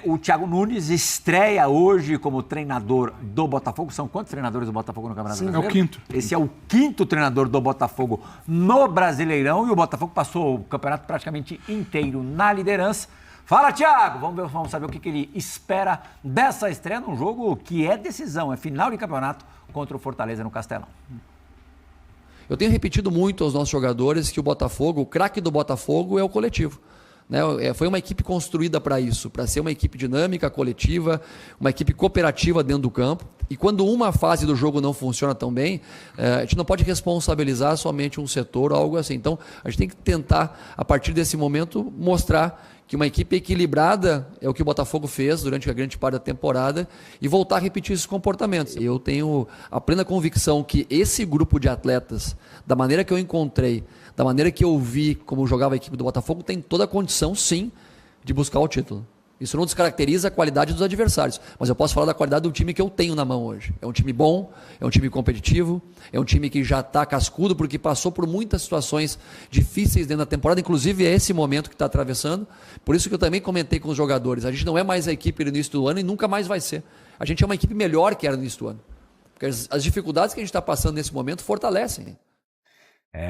O Thiago Nunes estreia hoje como treinador do Botafogo. São quantos treinadores do Botafogo no Campeonato Brasileiro? É o quinto. Esse é o quinto treinador do Botafogo no Brasileirão e o Botafogo passou o campeonato praticamente inteiro na liderança. Fala, Thiago! Vamos saber o que ele espera dessa estreia num jogo que é decisão, é final de campeonato contra o Fortaleza no Castelão. Eu tenho repetido muito aos nossos jogadores que o Botafogo, o craque do Botafogo é o coletivo. Foi uma equipe construída para isso, para ser uma equipe dinâmica, coletiva, uma equipe cooperativa dentro do campo. E quando uma fase do jogo não funciona tão bem, a gente não pode responsabilizar somente um setor ou algo assim. Então, a gente tem que tentar, a partir desse momento, mostrar que uma equipe equilibrada é o que o Botafogo fez durante a grande parte da temporada e voltar a repetir esses comportamentos. Eu tenho a plena convicção que esse grupo de atletas, da maneira que eu encontrei, da maneira que eu vi como jogava a equipe do Botafogo, tem toda a condição, sim, de buscar o título. Isso não descaracteriza a qualidade dos adversários, mas eu posso falar da qualidade do time que eu tenho na mão hoje. É um time bom, é um time competitivo, é um time que já está cascudo porque passou por muitas situações difíceis dentro da temporada, inclusive é esse momento que está atravessando. Por isso que eu também comentei com os jogadores, a gente não é mais a equipe no início do ano e nunca mais vai ser. A gente é uma equipe melhor que era no início do ano. Porque as dificuldades que a gente está passando nesse momento fortalecem.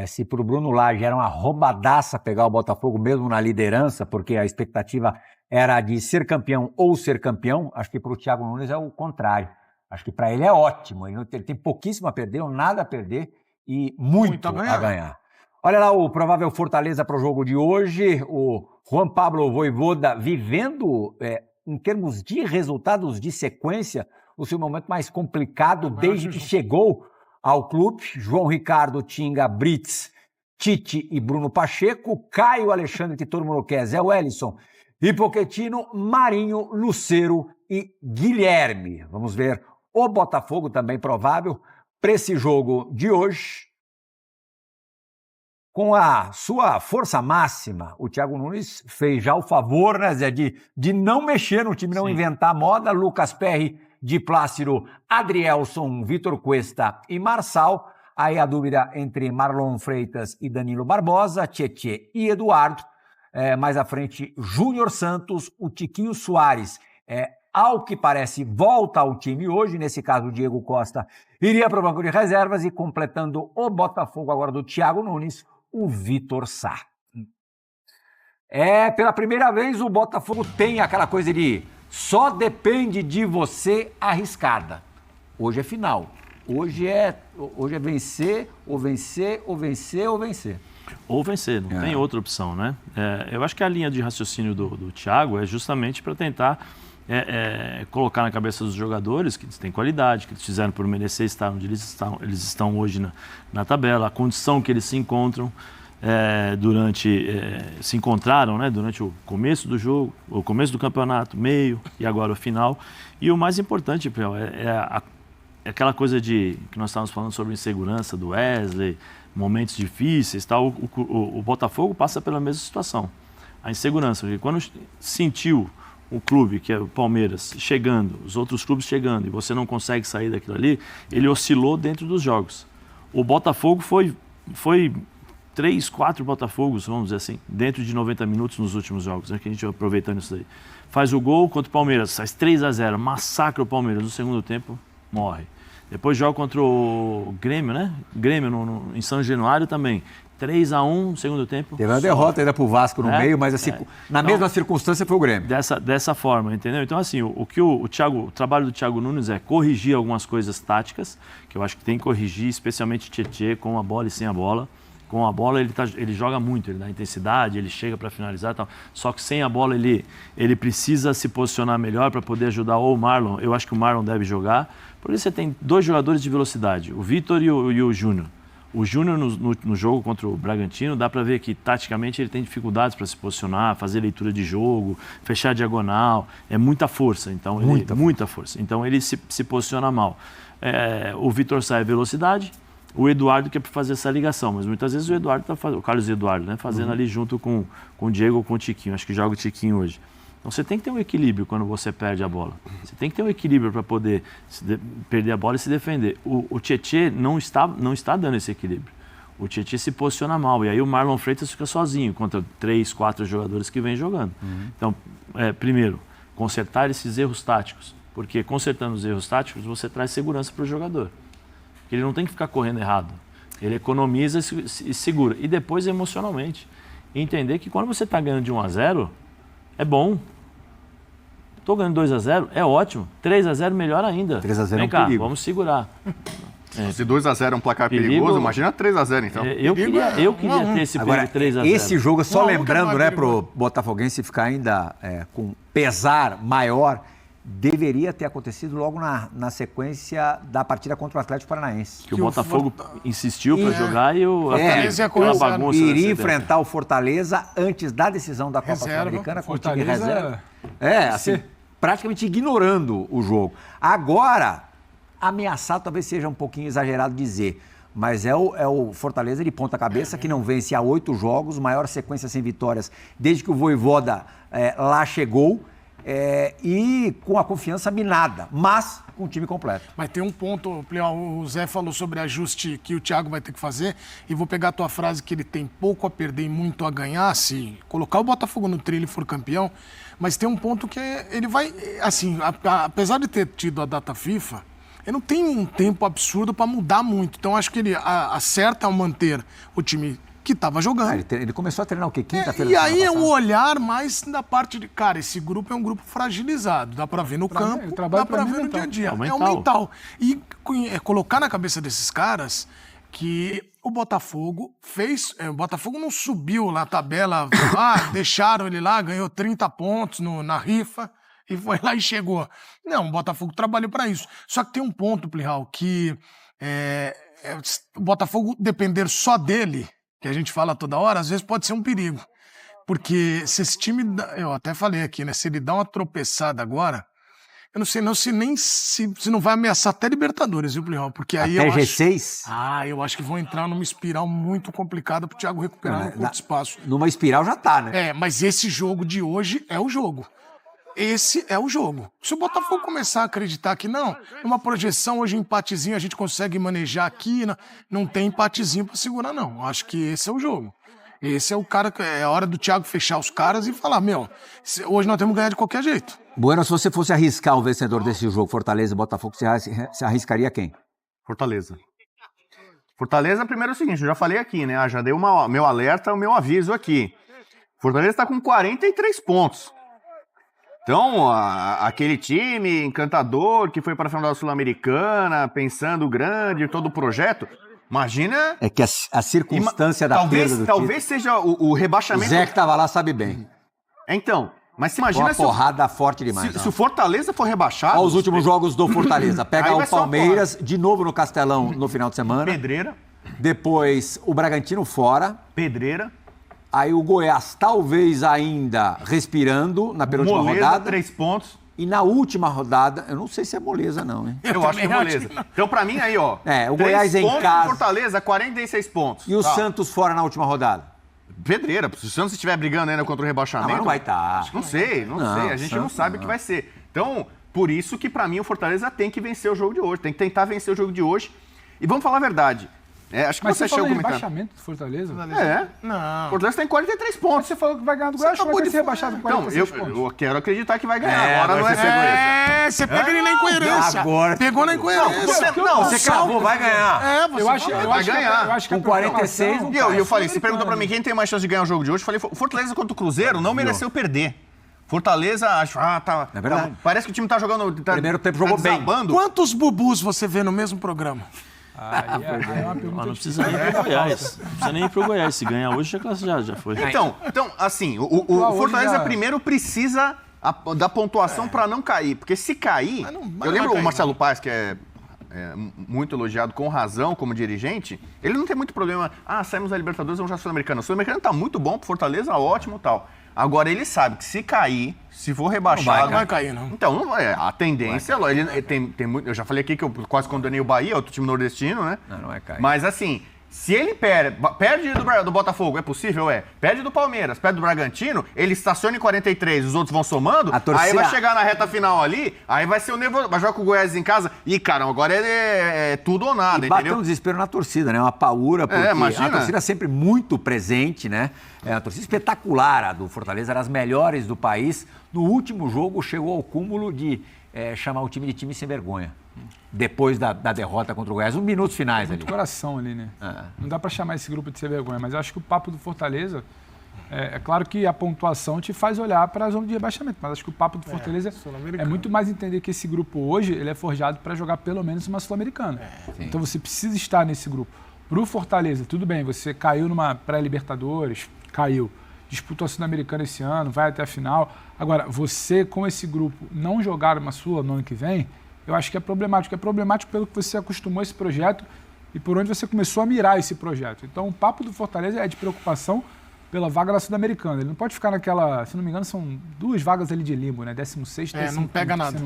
Se para o Bruno Lage era uma roubadaça pegar o Botafogo mesmo na liderança, porque a expectativa era de ser campeão ou ser campeão, acho que para o Thiago Nunes é o contrário. Acho que para ele é ótimo. Ele tem pouquíssimo a perder, ou nada a perder e muito a ganhar. Olha lá o provável Fortaleza para o jogo de hoje. O Juan Pablo Vojvoda vivendo, em termos de resultados de sequência, o seu momento mais complicado desde que chegou ao clube. João Ricardo, Tinga, Brits, Tite e Bruno Pacheco, Caio Alexandre, que todo mundo quer, Zé Wellison e Pochettino, Marinho, Lucero e Guilherme. Vamos ver o Botafogo também provável para esse jogo de hoje. Com a sua força máxima, o Thiago Nunes fez já o favor, né, Zé, de não mexer no time, não inventar moda. Lucas Perry, Di Plácido, Adrielson, Vitor Cuesta e Marçal. Aí a dúvida entre Marlon Freitas e Danilo Barbosa, Tietê e Eduardo. Mais à frente, Júnior Santos, o Tiquinho Soares. Ao que parece, volta ao time hoje. Nesse caso, o Diego Costa iria para o banco de reservas e completando o Botafogo agora do Thiago Nunes, o Vitor Sá. Pela primeira vez, o Botafogo tem aquela coisa de só depende de você arriscada. Hoje é final. Hoje é vencer, ou vencer, ou vencer, ou vencer. Ou vencer, não tem outra opção, né? Eu acho que a linha de raciocínio do Thiago é justamente para tentar colocar na cabeça dos jogadores que eles têm qualidade, que eles fizeram por merecer estar onde eles estão hoje na tabela, a condição que eles se encontram se encontraram, né, durante o começo do jogo, o começo do campeonato, meio e agora o final. E o mais importante, Pel, é aquela coisa que nós estávamos falando sobre insegurança do Wesley, momentos difíceis, tal. O Botafogo passa pela mesma situação. A insegurança, porque quando sentiu o clube, que é o Palmeiras, chegando, os outros clubes chegando, e você não consegue sair daquilo ali, ele oscilou dentro dos jogos. O Botafogo foi 3, 4 Botafogos, vamos dizer assim, dentro de 90 minutos nos últimos jogos, né, que a gente vai aproveitando isso daí. Faz o gol contra o Palmeiras, faz 3-0, massacra o Palmeiras, no segundo tempo, morre. Depois joga contra o Grêmio, né? Grêmio em São Januário também. 3-1 no segundo tempo. Teve uma derrota ainda pro Vasco no meio, mas na mesma circunstância foi o Grêmio. Dessa forma, entendeu? Então, assim, o trabalho do Thiago Nunes é corrigir algumas coisas táticas, que eu acho que tem que corrigir, especialmente Tietê, com a bola e sem a bola. Com a bola ele joga muito, ele dá intensidade, ele chega para finalizar e tal. Só que sem a bola ele precisa se posicionar melhor para poder ajudar o Marlon. Eu acho que o Marlon deve jogar. Por isso você tem 2 jogadores de velocidade, o Vitor e o Júnior. O Júnior no jogo contra o Bragantino, dá para ver que taticamente ele tem dificuldades para se posicionar, fazer leitura de jogo, fechar a diagonal. É muita força, então muita força. Então ele se posiciona mal. O Vitor sai a velocidade. O Eduardo que é para fazer essa ligação, mas muitas vezes o Eduardo está fazendo, o Carlos Eduardo, né, fazendo ali junto com o Diego ou com o Tiquinho. Acho que joga o Tiquinho hoje. Então você tem que ter um equilíbrio quando você perde a bola. Você tem que ter um equilíbrio para poder perder a bola e se defender. O Tietê não está dando esse equilíbrio. o Tietchan se posiciona mal. E aí o Marlon Freitas fica sozinho contra 3, 4 jogadores que vêm jogando. Então, primeiro, consertar esses erros táticos. Porque consertando os erros táticos, você traz segurança para o jogador. Ele não tem que ficar correndo errado. Ele economiza e segura. E depois, emocionalmente, entender que quando você está ganhando de 1-0, é bom. Estou ganhando 2-0, é ótimo. 3-0, melhor ainda. 3-0 Vem é um cá, perigo. vamos segurar. Se 2-0 é um placar perigoso, imagina 3-0 então. Eu queria ter esse Agora, perigo 3-0. esse jogo, só Não, lembrando, nunca né, mais pro Botafoguense ficar ainda com pesar maior, deveria ter acontecido logo na sequência da partida contra o Atlético Paranaense. Que o Botafogo insistiu para jogar e o Fortaleza ia aquela começar, bagunça. Iria desse- enfrentar o Fortaleza antes da decisão da Copa Reserva, Sul-Americana com o time Fortaleza- reserva. Assim, praticamente ignorando o jogo. Agora, ameaçar talvez seja um pouquinho exagerado dizer, mas é o Fortaleza de ponta cabeça que não vence há 8 jogos, maior sequência sem vitórias desde que o Vojvoda lá chegou. E com a confiança minada, mas com o time completo. Mas tem um ponto, Pleo, o Zé falou sobre ajuste que o Thiago vai ter que fazer, e vou pegar a tua frase que ele tem pouco a perder e muito a ganhar, se colocar o Botafogo no trilho e for campeão, mas tem um ponto que ele vai, assim, apesar de ter tido a data FIFA, ele não tem um tempo absurdo para mudar muito, então acho que ele acerta ao manter o time que estava jogando. Ele começou a treinar o quê? Quinta-feira? E aí é um olhar mais da parte de... Cara, esse grupo é um grupo fragilizado. Dá pra ver no campo, dá pra ver no dia a dia. É o mental. E colocar na cabeça desses caras que o Botafogo fez... o Botafogo não subiu na tabela, deixaram ele lá, ganhou 30 pontos na rifa e foi lá e chegou. Não, o Botafogo trabalhou pra isso. Só que tem um ponto, Plihal, que o Botafogo depender só dele, que a gente fala toda hora, às vezes pode ser um perigo. Porque se esse time, eu até falei aqui, né? Se ele dá uma tropeçada agora, eu não sei não se não vai ameaçar até Libertadores, viu, Plihal? Porque aí até eu G6? eu acho que vão entrar numa espiral muito complicada pro Thiago recuperar no curto espaço. Numa espiral já tá, né? Mas esse jogo de hoje é o jogo. Esse é o jogo. Se o Botafogo começar a acreditar que não, numa projeção hoje, empatezinho, a gente consegue manejar aqui, não tem empatezinho pra segurar, não. Eu acho que esse é o jogo. Esse é o cara, é a hora do Thiago fechar os caras e falar, hoje nós temos que ganhar de qualquer jeito. Bueno, se você fosse arriscar o vencedor desse jogo, Fortaleza e Botafogo, você arriscaria quem? Fortaleza. Fortaleza, primeiro é o seguinte, eu já falei aqui, né? Já dei meu alerta, o meu aviso aqui. Fortaleza está com 43 pontos. Então, aquele time encantador que foi para a final da Sul-Americana, pensando grande, todo o projeto, imagina... É que a circunstância da perda do talvez seja o rebaixamento... O Zé que estava lá sabe bem. Então, mas você imagina uma porrada forte demais. Se o Fortaleza for rebaixado... Olha os últimos jogos do Fortaleza. Pega o Palmeiras, de novo no Castelão no final de semana. Pedreira. Depois o Bragantino fora. Pedreira. Aí o Goiás talvez ainda respirando na penúltima rodada. 3 pontos. E na última rodada, eu não sei se é moleza não, hein? Eu acho que é moleza. Então pra mim aí, ó. O Goiás em casa. Fortaleza, 46 pontos. E o Santos fora na última rodada? Pedreira. Se o Santos estiver brigando ainda contra o rebaixamento... Não vai estar. Não sei. A gente não sabe o que vai ser. Então, por isso que pra mim o Fortaleza tem que vencer o jogo de hoje. Tem que tentar vencer o jogo de hoje. E vamos falar a verdade. Acho que Mas você falou chegou em comentando. rebaixamento do Fortaleza? Não. O Fortaleza tem 43 pontos. Você falou que vai ganhar do Goiás, vai ser rebaixado com 46 pontos. Eu quero acreditar que vai ganhar. Agora não é segurança. Você pega ele na incoerência. Agora. Pegou na incoerência. Você cravou, vai ganhar. Você Eu acho vai ganhar. Eu acho que Com 46, E eu falei, você perguntou pra mim quem tem mais chance de ganhar o jogo de hoje, eu falei, o Fortaleza contra o Cruzeiro não mereceu perder. Fortaleza, acho, tá... É verdade. Parece que o time tá jogando... Primeiro tempo jogou bem. Quantos bubus você vê no mesmo programa? Aí é uma pergunta Não precisa nem ir pro Goiás. Não precisa nem ir pro Goiás. Se ganhar hoje, já foi. Então, assim, o Fortaleza primeiro precisa da pontuação pra não cair. Porque se cair... Eu lembro o Marcelo Paes, que é muito elogiado com razão como dirigente, ele não tem muito problema. Saímos da Libertadores, vamos já Sul-Americana. O Sul-Americana tá muito bom pro Fortaleza, ótimo e tal. Agora ele sabe que se cair, se for rebaixado... Não vai cair, não. Então, a tendência... Ele tem muito, eu já falei aqui que eu quase condenei o Bahia, outro time nordestino, né? Não vai cair. Mas assim, Se ele perde do Botafogo, é possível? Perde do Palmeiras, perde do Bragantino, ele estaciona em 43, os outros vão somando, aí vai chegar na reta final ali, aí vai ser o nervoso, vai jogar com o Goiás em casa, e cara, agora é tudo ou nada, entendeu? Bateu um desespero na torcida, né? Uma paura, porque a torcida é sempre muito presente, né? A torcida espetacular, a do Fortaleza, era as melhores do país. No último jogo, chegou ao cúmulo de chamar o time de time sem vergonha. Depois da derrota contra o Goiás, minutos finais ali. Coração ali, né? Não dá pra chamar esse grupo de sem vergonha, mas eu acho que o papo do Fortaleza, é claro que a pontuação te faz olhar para a zona de rebaixamento, mas acho que o papo do Fortaleza é muito mais entender que esse grupo hoje, ele é forjado para jogar pelo menos uma Sul-Americana. Então você precisa estar nesse grupo. Pro Fortaleza, tudo bem, você caiu numa pré-Libertadores, disputou a Sul-Americana esse ano, vai até a final. Agora, você com esse grupo não jogar uma Sula no ano que vem, eu acho que é problemático. É problemático pelo que você acostumou a esse projeto e por onde você começou a mirar esse projeto. Então, o papo do Fortaleza é de preocupação pela vaga da Sul-Americana. Ele não pode ficar naquela... Se não me engano, são 2 vagas ali de limbo, né? 16º e 15º. Não pega nada.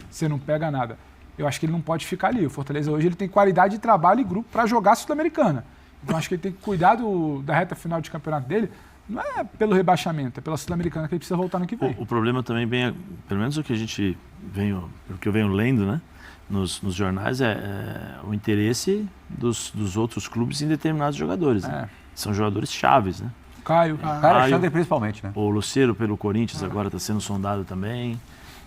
Você não pega nada. Eu acho que ele não pode ficar ali. O Fortaleza hoje ele tem qualidade de trabalho e grupo para jogar a Sul-Americana. Então, acho que ele tem que cuidar da reta final de campeonato dele. Não é pelo rebaixamento, é pela Sul-Americana que ele precisa voltar no que vem. O problema também vem, pelo menos o que eu venho lendo, né, nos jornais, é o interesse dos outros clubes em determinados jogadores. Né? São jogadores chaves, né? Caio, Alexandre principalmente, né? O Lucero pelo Corinthians agora está sendo sondado também.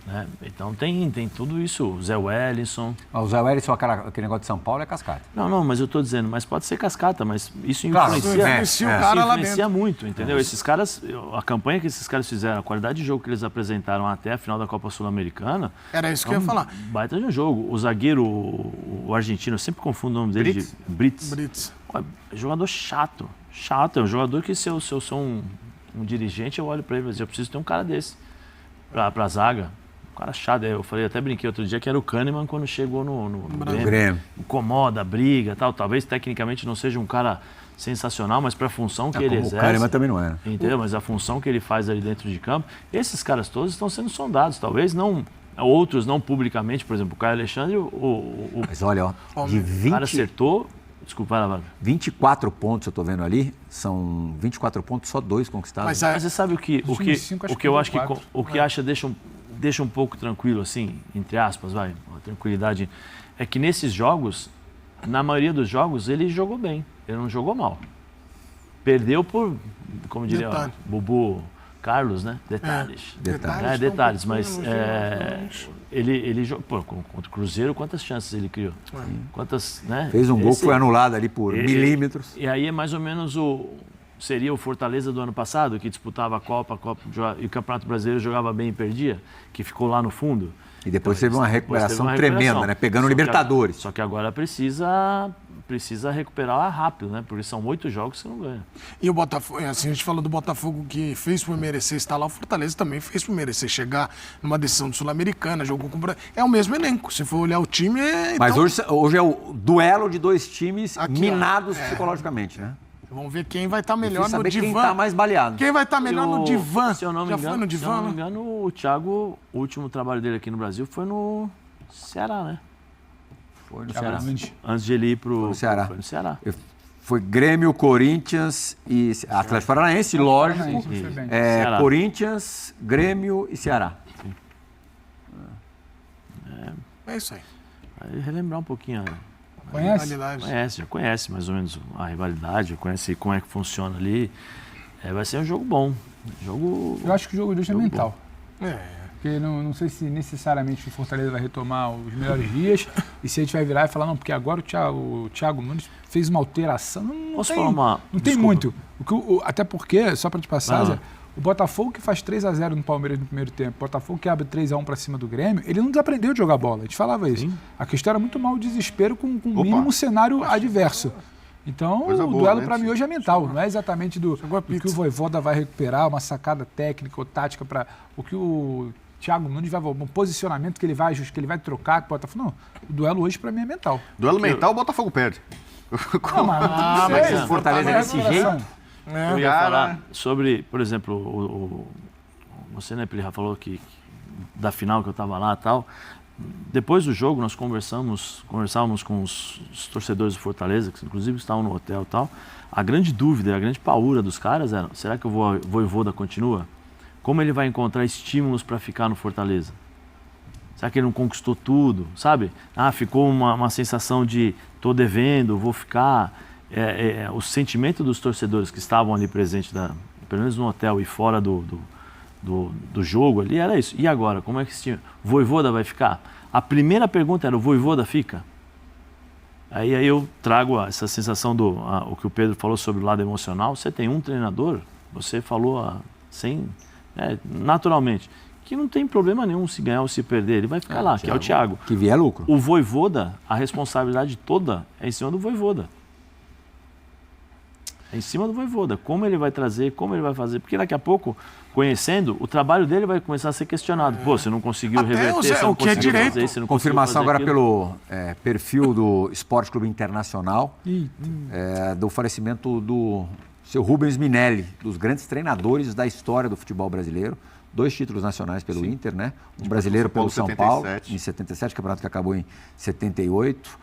Né? Então tem tudo isso, o Zé Wellison. O Zé Wellison, aquele negócio de São Paulo, é cascata. Não, mas eu estou dizendo, mas pode ser cascata, mas isso influencia, o cara lá influencia muito, entendeu? Esses caras, a campanha que esses caras fizeram, a qualidade de jogo que eles apresentaram até a final da Copa Sul-Americana... Era isso que eu ia falar. Baita de um jogo. O zagueiro, o argentino, eu sempre confundo o nome dele de Brits. Jogador chato, é um jogador que se eu sou um dirigente, eu olho para ele e digo, eu preciso ter um cara desse para a zaga. Um cara chato, eu falei, até brinquei outro dia que era o Kahneman quando chegou no Grêmio. Incomoda, briga, tal. Talvez tecnicamente não seja um cara sensacional, mas para a função que ele exerce... O Kahneman também não é. Entendeu? Mas a função que ele faz ali dentro de campo, esses caras todos estão sendo sondados. Talvez não... Outros não publicamente, por exemplo, o Caio Alexandre... Mas olha, de 20... O cara acertou... Desculpa, Lavado. 24 pontos eu estou vendo ali, são 24 pontos, só 2 conquistados. Mas você sabe o que eu acho que o que acha deixa um pouco tranquilo, assim, entre aspas, uma tranquilidade, é que nesses jogos, na maioria dos jogos, ele jogou bem, ele não jogou mal. Perdeu por, como diria Bubu Carlos, né? Detalhes, mas ele jogou. Contra o Cruzeiro, quantas chances ele criou? Quantas, né? Fez um gol que foi anulado ali por milímetros. E aí é mais ou menos seria o Fortaleza do ano passado, que disputava a Copa e o Campeonato Brasileiro jogava bem e perdia, que ficou lá no fundo. E depois teve uma recuperação tremenda, né? Pegando Libertadores. Só que agora precisa recuperar rápido, né? Porque são 8 jogos que não ganha. E o Botafogo, assim, a gente falou do Botafogo que fez por merecer estar lá, o Fortaleza também fez por merecer chegar numa decisão de Sul-Americana, jogou com é o mesmo elenco. Se for olhar o time, Mas hoje é o duelo de 2 times minados psicologicamente, né? Vamos ver quem vai estar melhor no divã. Quem está mais baleado. Quem vai estar melhor no divã. Se eu não me engano, o Thiago, o último trabalho dele aqui no Brasil foi no Ceará, né? Foi no Ceará. Antes de ele ir pro Ceará. Foi no Ceará. Foi Grêmio, Corinthians e Atlético Paranaense, lógico. Corinthians, Grêmio e Ceará. Sim. É isso aí. Aí relembrar um pouquinho. Conhece? Já conhece mais ou menos a rivalidade, já conhece como é que funciona ali. Vai ser um jogo bom. Eu acho que o jogo de hoje é mental. Porque não sei se necessariamente o Fortaleza vai retomar os melhores dias e se a gente vai virar e falar, não, porque agora o Thiago Nunes fez uma alteração. Não tem muito. Até porque, só para te passar, Zé, o Botafogo que faz 3-0 no Palmeiras no primeiro tempo, o Botafogo que abre 3-1 para cima do Grêmio, ele não desaprendeu de jogar bola. A gente falava isso. Sim. A questão era muito mal o desespero com o mínimo cenário adverso. Então, o duelo para mim hoje é mental. Não é exatamente do que o Vojvoda vai recuperar, uma sacada técnica ou tática para o que o Thiago Nunes vai, um posicionamento que ele vai trocar com o Botafogo. Não, o duelo hoje para mim é mental. Duelo mental, o Botafogo perde. Mas o Fortaleza é desse jeito. Eu ia falar sobre, por exemplo, você, né, Plirra, falou que da final que eu estava lá e tal, depois do jogo nós conversávamos com os torcedores do Fortaleza, que inclusive estavam no hotel e tal. A grande dúvida, a grande paura dos caras era, será que o Vojvoda continua? Como ele vai encontrar estímulos para ficar no Fortaleza? Será que ele não conquistou tudo, sabe? Ficou uma sensação de tô devendo, vou ficar. O sentimento dos torcedores que estavam ali presentes, pelo menos no hotel e fora do jogo ali, era isso. E agora, como é que esse time... Vojvoda vai ficar? A primeira pergunta era, o Vojvoda fica? Aí eu trago essa sensação o que o Pedro falou sobre o lado emocional. Você tem um treinador, você falou naturalmente, que não tem problema nenhum se ganhar ou se perder, ele vai ficar lá, que é o Thiago. Que vier lucro. O Vojvoda, a responsabilidade toda é em cima do Vojvoda. É em cima do Vojvoda. Como ele vai trazer, como ele vai fazer. Porque daqui a pouco, conhecendo, o trabalho dele vai começar a ser questionado. Pô, você não conseguiu reverter, você não conseguiu fazer isso, você não Confirmação conseguiu agora pelo perfil do Esporte Clube Internacional do falecimento do seu Rubens Minelli, dos grandes treinadores da história do futebol brasileiro. 2 títulos nacionais pelo Inter, né? Um brasileiro pelo São Paulo, em 77, campeonato que acabou em 78.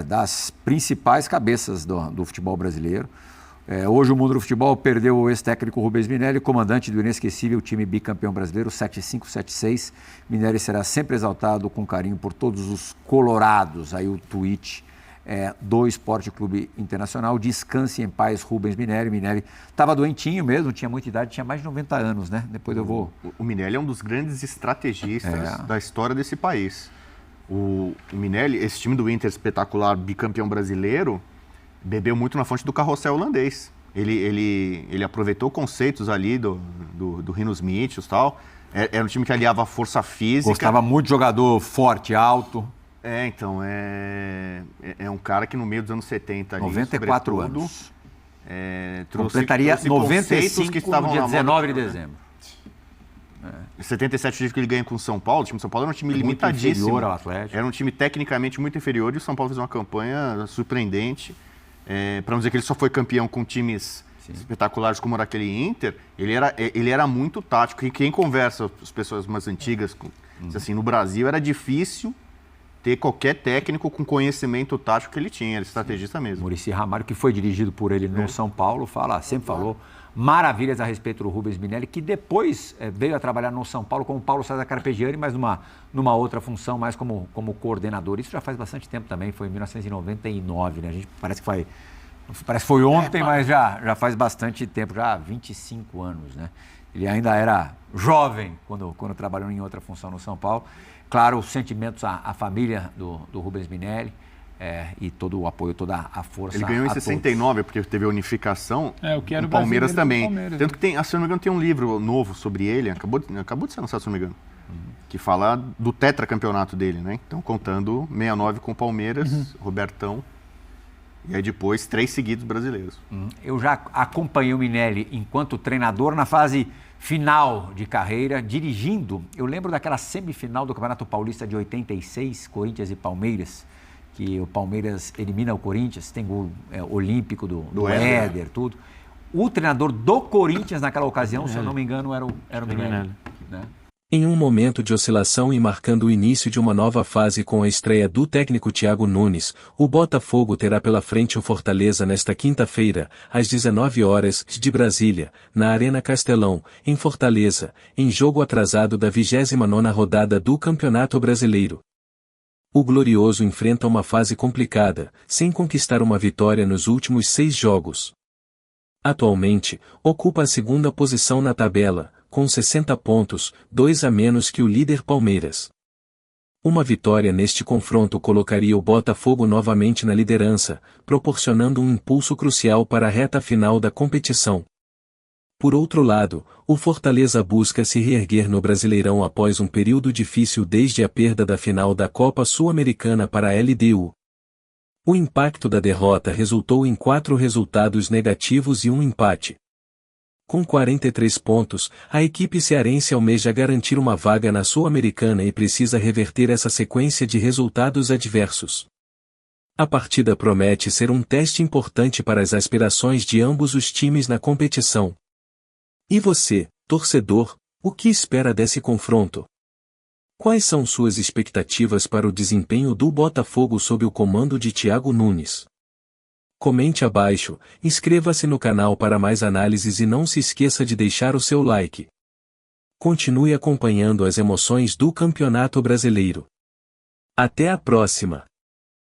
Das principais cabeças do futebol brasileiro. Hoje o mundo do futebol perdeu o ex-técnico Rubens Minelli, comandante do inesquecível time bicampeão brasileiro 75-76. Minelli será sempre exaltado com carinho por todos os colorados. Aí o tweet do Esporte Clube Internacional. Descanse em paz, Rubens Minelli. Minelli estava doentinho mesmo, tinha muita idade, tinha mais de 90 anos, né? Depois eu vou... O Minelli é um dos grandes estrategistas da história desse país. O Minelli, esse time do Inter espetacular, bicampeão brasileiro, bebeu muito na fonte do carrossel holandês. Ele aproveitou conceitos ali do Rinus Michels e tal. Era um time que aliava a força física. Gostava muito de jogador forte, alto. Então, é um cara que no meio dos anos 70 ali, 94 anos. Completaria 95 que estavam no dia na 19 de dezembro. Em 77 o que ele ganha com o São Paulo. O time do São Paulo era um time limitadíssimo. Inferior ao Atlético. Era um time tecnicamente muito inferior e o São Paulo fez uma campanha surpreendente. Para não dizer que ele só foi campeão com times espetaculares como era aquele Inter, ele era muito tático. E quem conversa, as pessoas mais antigas, diz assim, no Brasil era difícil ter qualquer técnico com conhecimento tático que ele tinha, era estrategista mesmo. Muricy Ramalho, que foi dirigido por ele no São Paulo, sempre falou maravilhas a respeito do Rubens Minelli, que depois veio a trabalhar no São Paulo com o Paulo César Carpegiani, mas numa outra função, mais como coordenador. Isso já faz bastante tempo também, foi em 1999, né? A gente parece que foi ontem, mas já faz bastante tempo, já há 25 anos, né? Ele ainda era jovem quando trabalhou em outra função no São Paulo. Claro, os sentimentos à família do Rubens Minelli e todo o apoio, toda a força. Ele ganhou em 69, porque teve a unificação. O Palmeiras também. Palmeiras, Tanto que tem, se não me engano, tem um livro novo sobre ele, acabou de ser lançado, se não me engano, que fala do tetracampeonato dele, né? Então, contando 69 com o Palmeiras, Robertão, e aí depois 3 seguidos brasileiros. Eu já acompanhei o Minelli enquanto treinador na fase final de carreira, dirigindo. Eu lembro daquela semifinal do Campeonato Paulista de 86, Corinthians e Palmeiras, que o Palmeiras elimina o Corinthians, tem gol olímpico do Éder, tudo. O treinador do Corinthians naquela ocasião, se eu não me engano, era o Minelli. Né? Em um momento de oscilação e marcando o início de uma nova fase com a estreia do técnico Thiago Nunes, o Botafogo terá pela frente o Fortaleza nesta quinta-feira, às 19 horas, de Brasília, na Arena Castelão, em Fortaleza, em jogo atrasado da 29ª rodada do Campeonato Brasileiro. O Glorioso enfrenta uma fase complicada, sem conquistar uma vitória nos últimos 6 jogos. Atualmente, ocupa a 2ª posição na tabela, com 60 pontos, 2 a menos que o líder Palmeiras. Uma vitória neste confronto colocaria o Botafogo novamente na liderança, proporcionando um impulso crucial para a reta final da competição. Por outro lado, o Fortaleza busca se reerguer no Brasileirão após um período difícil desde a perda da final da Copa Sul-Americana para a LDU. O impacto da derrota resultou em 4 resultados negativos e um empate. Com 43 pontos, a equipe cearense almeja garantir uma vaga na Sul-Americana e precisa reverter essa sequência de resultados adversos. A partida promete ser um teste importante para as aspirações de ambos os times na competição. E você, torcedor, o que espera desse confronto? Quais são suas expectativas para o desempenho do Botafogo sob o comando de Thiago Nunes? Comente abaixo, inscreva-se no canal para mais análises e não se esqueça de deixar o seu like. Continue acompanhando as emoções do Campeonato Brasileiro. Até a próxima!